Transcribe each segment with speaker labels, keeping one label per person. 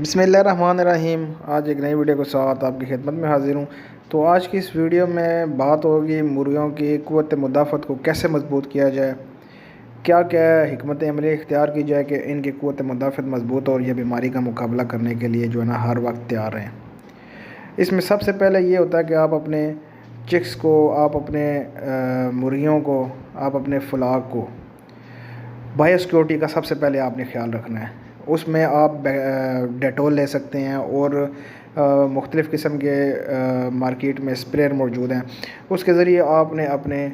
Speaker 1: بسم اللہ الرحمن الرحیم۔ آج ایک نئی ویڈیو کے ساتھ آپ کی خدمت میں حاضر ہوں۔ تو آج کی اس ویڈیو میں بات ہوگی مرغیوں کی قوت مدافعت کو کیسے مضبوط کیا جائے، کیا کیا حکمت عملی اختیار کی جائے کہ ان کی قوت مدافعت مضبوط اور یہ بیماری کا مقابلہ کرنے کے لیے ہر وقت تیار رہیں۔ اس میں سب سے پہلے یہ ہوتا ہے کہ آپ اپنے چکس کو، آپ اپنے مرغیوں کو، آپ اپنے فلاق کو بایو سیکورٹی کا سب سے پہلے آپ نے خیال رکھنا ہے۔ اس میں آپ ڈیٹول لے سکتے ہیں اور مختلف قسم کے مارکیٹ میں اسپریئر موجود ہیں۔ اس کے ذریعے آپ نے اپنے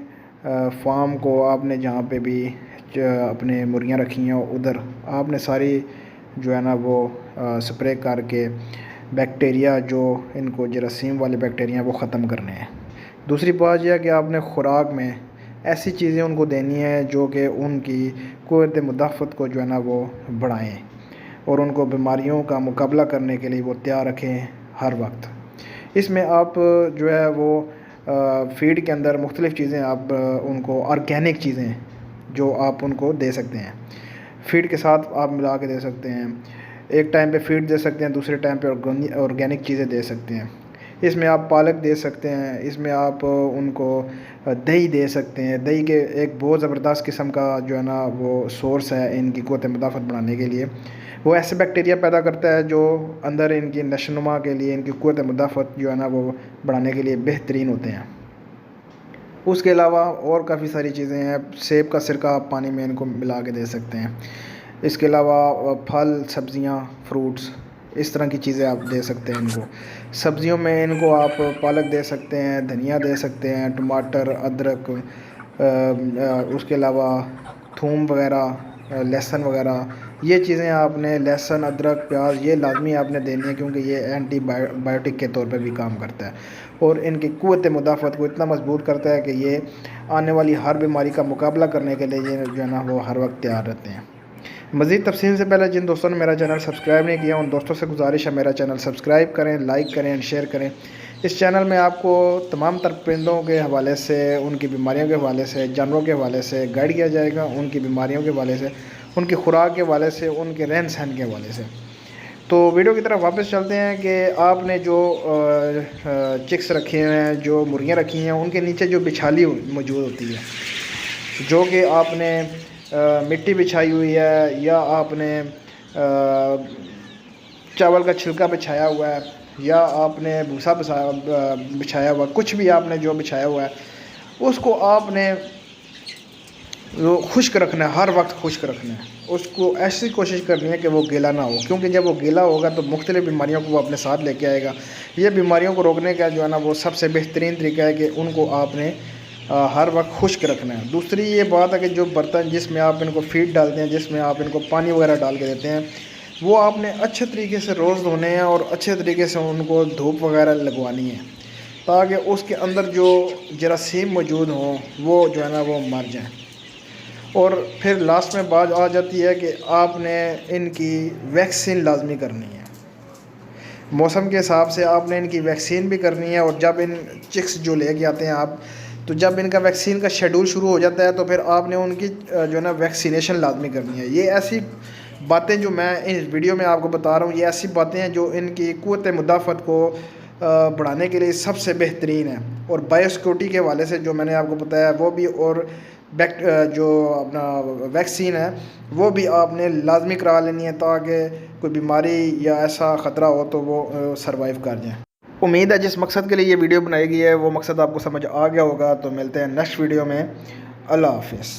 Speaker 1: فارم کو، آپ نے جہاں پہ بھی اپنے مرغیاں رکھی ہیں ادھر آپ نے ساری وہ سپرے کر کے بیکٹیریا جو ان کو جراثیم والے بیکٹیریا وہ ختم کرنے ہیں۔ دوسری بات یہ ہے کہ آپ نے خوراک میں ایسی چیزیں ان کو دینی ہے جو کہ ان کی قوت مدافعت کو وہ بڑھائیں اور ان کو بیماریوں کا مقابلہ کرنے کے لیے وہ تیار رکھیں ہر وقت۔ اس میں آپ فیڈ کے اندر مختلف چیزیں آپ ان کو آرگینک چیزیں جو آپ ان کو دے سکتے ہیں، فیڈ کے ساتھ آپ ملا کے دے سکتے ہیں۔ ایک ٹائم پہ فیڈ دے سکتے ہیں، دوسرے ٹائم پہ آرگینک چیزیں دے سکتے ہیں۔ اس میں آپ پالک دے سکتے ہیں، اس میں آپ ان کو دہی دے سکتے ہیں۔ دہی کے ایک بہت زبردست قسم کا وہ سورس ہے ان کی قوت مدافعت بڑھانے کے لیے۔ وہ ایسے بیکٹیریا پیدا کرتا ہے جو اندر ان کی نشو و نما کے لیے، ان کی قوت مدافعت وہ بڑھانے کے لیے بہترین ہوتے ہیں۔ اس کے علاوہ اور کافی ساری چیزیں ہیں۔ سیب کا سرکہ آپ پانی میں ان کو ملا کے دے سکتے ہیں۔ اس کے علاوہ پھل، سبزیاں، فروٹس، اس طرح کی چیزیں آپ دے سکتے ہیں ان کو۔ سبزیوں میں ان کو آپ پالک دے سکتے ہیں، دھنیا دے سکتے ہیں، ٹماٹر، ادرک، اس کے علاوہ تھوم وغیرہ، لہسن وغیرہ، یہ چیزیں آپ نے لہسن، ادرک، پیاز یہ لازمی آپ نے دینی ہے کیونکہ یہ اینٹی بائیوٹک کے طور پہ بھی کام کرتا ہے اور ان کی قوت مدافعت کو اتنا مضبوط کرتا ہے کہ یہ آنے والی ہر بیماری کا مقابلہ کرنے کے لیے وہ ہر وقت تیار رہتے ہیں۔ مزید تفصیل سے پہلے جن دوستوں نے میرا چینل سبسکرائب نہیں کیا ان دوستوں سے گزارش ہے میرا چینل سبسکرائب کریں، لائک کریں، شیئر کریں۔ اس چینل میں آپ کو تمام تر پرندوں کے حوالے سے، ان کی بیماریوں کے حوالے سے، جانوروں کے حوالے سے گائیڈ کیا جائے گا، ان کی بیماریوں کے حوالے سے، ان کی خوراک کے حوالے سے، ان کے رہن سہن کے حوالے سے۔ تو ویڈیو کی طرف واپس چلتے ہیں کہ آپ نے جو چکس رکھے ہیں، جو مرغیاں رکھی ہیں، ان کے نیچے جو بچھالی موجود ہوتی ہے، جو کہ آپ نے مٹی بچھائی ہوئی ہے یا آپ نے چاول کا چھلکا بچھایا ہوا ہے یا آپ نے بھوسا بچھایا ہوا، کچھ بھی آپ نے جو بچھایا ہوا ہے اس کو آپ نے خشک رکھنا ہے، ہر وقت خشک رکھنا ہے۔ اس کو ایسی کوشش کرنی ہے کہ وہ گیلا نہ ہو، کیونکہ جب وہ گیلا ہوگا تو مختلف بیماریوں کو وہ اپنے ساتھ لے کے آئے گا۔ یہ بیماریوں کو روکنے کا وہ سب سے بہترین طریقہ ہے کہ ان کو آپ نے ہر وقت خشک رکھنا ہے۔ دوسری یہ بات ہے کہ جو برتن جس میں آپ ان کو فیڈ ڈالتے ہیں، جس میں آپ ان کو پانی وغیرہ ڈال کے دیتے ہیں، وہ آپ نے اچھے طریقے سے روز دھونے ہیں اور اچھے طریقے سے ان کو دھوپ وغیرہ لگوانی ہے تاکہ اس کے اندر جو جراثیم موجود ہوں وہ وہ مر جائیں۔ اور پھر لاسٹ میں بات آ جاتی ہے کہ آپ نے ان کی ویکسین لازمی کرنی ہے۔ موسم کے حساب سے آپ نے ان کی ویکسین بھی کرنی ہے، اور جب ان چکس جو لے کے آتے ہیں آپ، تو جب ان کا ویکسین کا شیڈول شروع ہو جاتا ہے تو پھر آپ نے ان کی ویکسینیشن لازمی کرنی ہے۔ یہ ایسی باتیں جو میں اس ویڈیو میں آپ کو بتا رہا ہوں، یہ ایسی باتیں ہیں جو ان کی قوت مدافعت کو بڑھانے کے لیے سب سے بہترین ہے۔ اور بایو سیکورٹی کے حوالے سے جو میں نے آپ کو بتایا وہ بھی، اور جو اپنا ویکسین ہے وہ بھی آپ نے لازمی کرا لینی ہے تاکہ کوئی بیماری یا ایسا خطرہ ہو تو وہ سروائیو کر جائیں۔ امید ہے جس مقصد کے لیے یہ ویڈیو بنائی گئی ہے وہ مقصد آپ کو سمجھ آ گیا ہوگا۔ تو ملتے ہیں نیکسٹ ویڈیو میں۔ اللہ حافظ۔